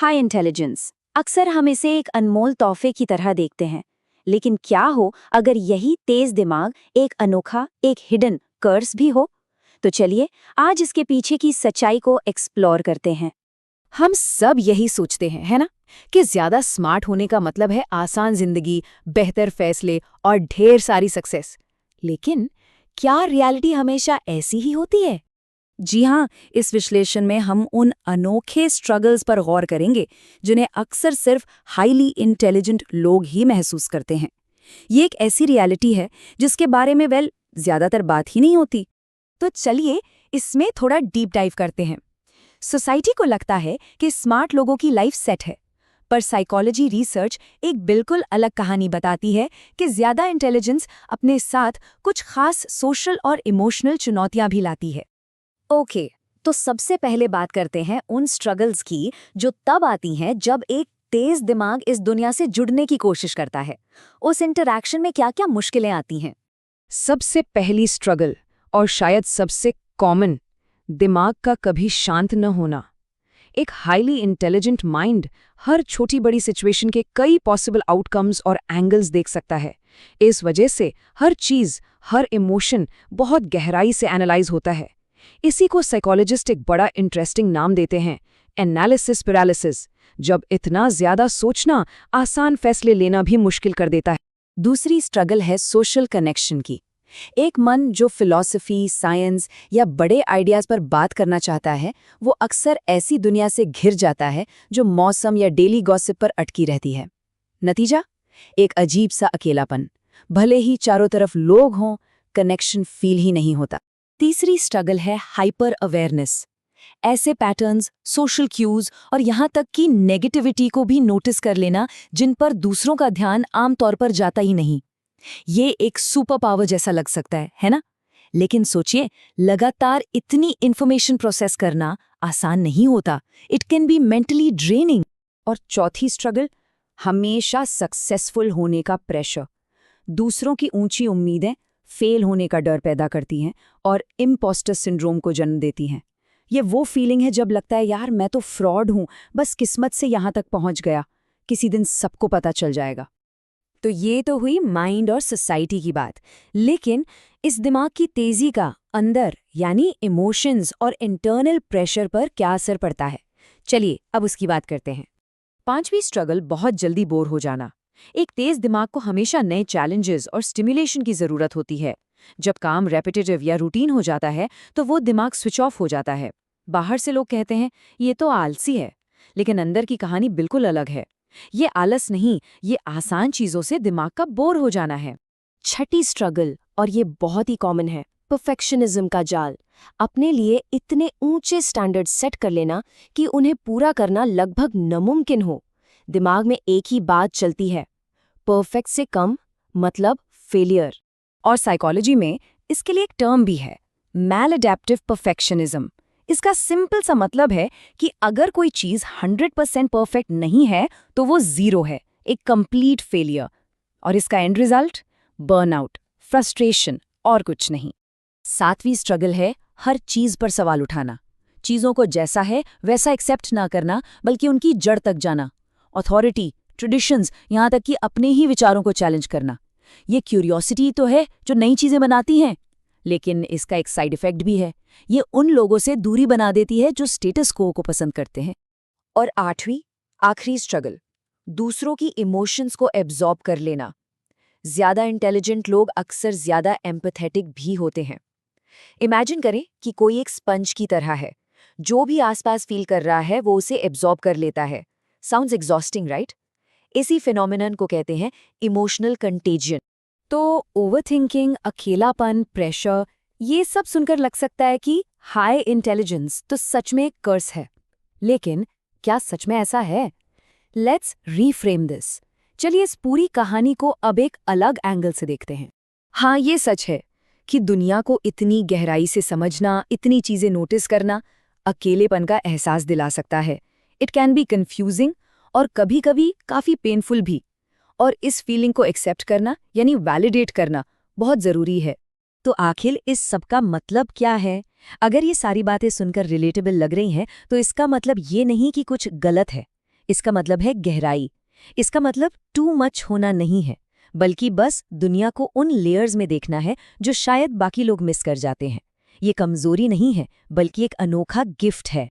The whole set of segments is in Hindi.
हाई इंटेलिजेंस, अक्सर हम इसे एक अनमोल तोहफे की तरह देखते हैं। लेकिन क्या हो अगर यही तेज दिमाग एक अनोखा, एक हिडन कर्स भी हो? तो चलिए आज इसके पीछे की सच्चाई को एक्सप्लोर करते हैं। हम सब यही सोचते हैं, है ना, कि ज्यादा स्मार्ट होने का मतलब है आसान जिंदगी, बेहतर फैसले और ढेर सारी सक्सेस। लेकिन क्या रियलिटी हमेशा ऐसी ही होती है? जी हाँ, इस विश्लेषण में हम उन अनोखे स्ट्रगल्स पर गौर करेंगे जिन्हें अक्सर सिर्फ हाईली इंटेलिजेंट लोग ही महसूस करते हैं। ये एक ऐसी रियलिटी है जिसके बारे में ज्यादातर बात ही नहीं होती। तो चलिए इसमें थोड़ा डीप डाइव करते हैं। सोसाइटी को लगता है कि स्मार्ट लोगों की लाइफ सेट है, पर साइकोलॉजी रिसर्च एक बिल्कुल अलग कहानी बताती है कि ज्यादा इंटेलिजेंस अपने साथ कुछ खास सोशल और इमोशनल चुनौतियां भी लाती है। ओके, तो सबसे पहले बात करते हैं उन स्ट्रगल्स की जो तब आती हैं जब एक तेज दिमाग इस दुनिया से जुड़ने की कोशिश करता है। उस इंटरैक्शन में क्या क्या मुश्किलें आती हैं? सबसे पहली स्ट्रगल, और शायद सबसे कॉमन, दिमाग का कभी शांत न होना। एक हाईली इंटेलिजेंट माइंड हर छोटी बड़ी सिचुएशन के कई पॉसिबल आउटकम्स और एंगल्स देख सकता है। इस वजह से हर चीज, हर इमोशन बहुत गहराई से एनालाइज होता है। इसी को साइकोलॉजिस्ट एक बड़ा इंटरेस्टिंग नाम देते हैं, एनालिसिस पैरालिसिस, जब इतना ज्यादा सोचना आसान फैसले लेना भी मुश्किल कर देता है। दूसरी स्ट्रगल है सोशल कनेक्शन की। एक मन जो फिलॉसफी, साइंस या बड़े आइडियाज पर बात करना चाहता है, वो अक्सर ऐसी दुनिया से घिर जाता है जो मौसम या डेली गॉसिप पर अटकी रहती है। नतीजा, एक अजीब सा अकेलापन। भले ही चारों तरफ लोग हों, कनेक्शन फील ही नहीं होता। तीसरी स्ट्रगल है हाइपर अवेयरनेस। ऐसे पैटर्न्स, सोशल क्यूज और यहाँ तक कि नेगेटिविटी को भी नोटिस कर लेना जिन पर दूसरों का ध्यान आमतौर पर जाता ही नहीं। ये एक सुपर पावर जैसा लग सकता है ना? लेकिन सोचिए, लगातार इतनी इंफॉर्मेशन प्रोसेस करना आसान नहीं होता। It can be mentally draining. और चौथी स्ट्रगल, हमेशा सक्सेसफुल होने का प्रेशर। दूसरों की ऊंची उम्मीदें फेल होने का डर पैदा करती हैं और इम्पोस्टर सिंड्रोम को जन्म देती हैं। ये वो फीलिंग है जब लगता है यार मैं तो फ्रॉड हूं, बस किस्मत से यहां तक पहुंच गया, किसी दिन सबको पता चल जाएगा। तो ये तो हुई माइंड और सोसाइटी की बात, लेकिन इस दिमाग की तेजी का अंदर यानी इमोशंस और इंटरनल प्रेशर पर क्या असर पड़ता है? चलिए अब उसकी बात करते हैं। पांचवी स्ट्रगल, बहुत जल्दी बोर हो जाना। एक तेज दिमाग को हमेशा नए चैलेंजेस और स्टिमुलेशन की जरूरत होती है। जब काम रेपिटेटिव या रूटीन हो जाता है तो वो दिमाग स्विच ऑफ हो जाता है। बाहर से लोग कहते हैं ये तो आलसी है, लेकिन अंदर की कहानी बिल्कुल अलग है। ये आलस नहीं, ये आसान चीजों से दिमाग का बोर हो जाना है। छठी स्ट्रगल, और ये बहुत ही कॉमन है, परफेक्शनिज्म का जाल। अपने लिए इतने ऊंचे स्टैंडर्ड सेट कर लेना कि उन्हें पूरा करना लगभग नामुमकिन हो। दिमाग में एक ही बात चलती है, परफेक्ट से कम मतलब फेलियर। और साइकोलॉजी में इसके लिए एक टर्म भी है, मैलअडैप्टिव परफेक्शनिज्म। इसका सिंपल सा मतलब है कि अगर कोई चीज 100% परफेक्ट नहीं है तो वो जीरो है, एक कंप्लीट फेलियर। और इसका एंड रिजल्ट, बर्नआउट, फ्रस्ट्रेशन और कुछ नहीं। सातवीं स्ट्रगल है हर चीज पर सवाल उठाना। चीजों को जैसा है वैसा एक्सेप्ट ना करना, बल्कि उनकी जड़ तक जाना। अथॉरिटी, ट्रेडिशंस, यहाँ तक कि अपने ही विचारों को चैलेंज करना। ये क्यूरियोसिटी तो है जो नई चीजें बनाती हैं, लेकिन इसका एक साइड इफेक्ट भी है। ये उन लोगों से दूरी बना देती है जो स्टेटस को पसंद करते हैं। और आठवीं, आखिरी स्ट्रगल, दूसरों की इमोशंस को एब्जॉर्ब कर लेना। ज्यादा इंटेलिजेंट लोग अक्सर ज्यादा एम्पैथेटिक भी होते हैं। इमेजिन करें कि कोई एक स्पंज की तरह है, जो भी आसपास फील कर रहा है वो उसे एब्जॉर्ब कर लेता है। Sounds exhausting, right? इसी फिनोमिनन को कहते हैं इमोशनल कंटेजियन। तो ओवरथिंकिंग, अकेलापन, प्रेशर, ये सब सुनकर लग सकता है कि हाई इंटेलिजेंस तो सच में एक कर्स है। लेकिन क्या सच में ऐसा है? Let's reframe this. चलिए इस पूरी कहानी को अब एक अलग एंगल से देखते हैं। हाँ, ये सच है कि दुनिया को इतनी गहराई से समझना, इतनी चीजें नोटिस करना, अकेलेपन का एहसास दिला सकता है। इट कैन बी कन्फ्यूजिंग और कभी-कभी काफी पेनफुल भी। और इस फीलिंग को एक्सेप्ट करना यानी वैलिडेट करना बहुत जरूरी है। तो आखिर इस सब का मतलब क्या है? अगर ये सारी बातें सुनकर रिलेटेबल लग रही हैं तो इसका मतलब ये नहीं कि कुछ गलत है। इसका मतलब है गहराई। इसका मतलब टू मच होना नहीं है, बल्कि बस दुनिया को उन लेयर्स में देखना है जो शायद बाकी लोग मिस कर जाते हैं। ये कमजोरी नहीं है, बल्कि एक अनोखा गिफ्ट है।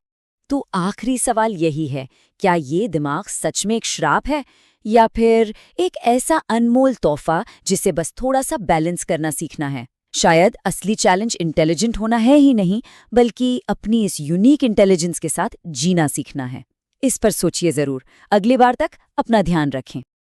तो आखिरी सवाल यही है, क्या ये दिमाग सच में एक श्राप है, या फिर एक ऐसा अनमोल तोहफा जिसे बस थोड़ा सा बैलेंस करना सीखना है? शायद असली चैलेंज इंटेलिजेंट होना है ही नहीं, बल्कि अपनी इस यूनिक इंटेलिजेंस के साथ जीना सीखना है। इस पर सोचिए जरूर। अगली बार तक अपना ध्यान रखें।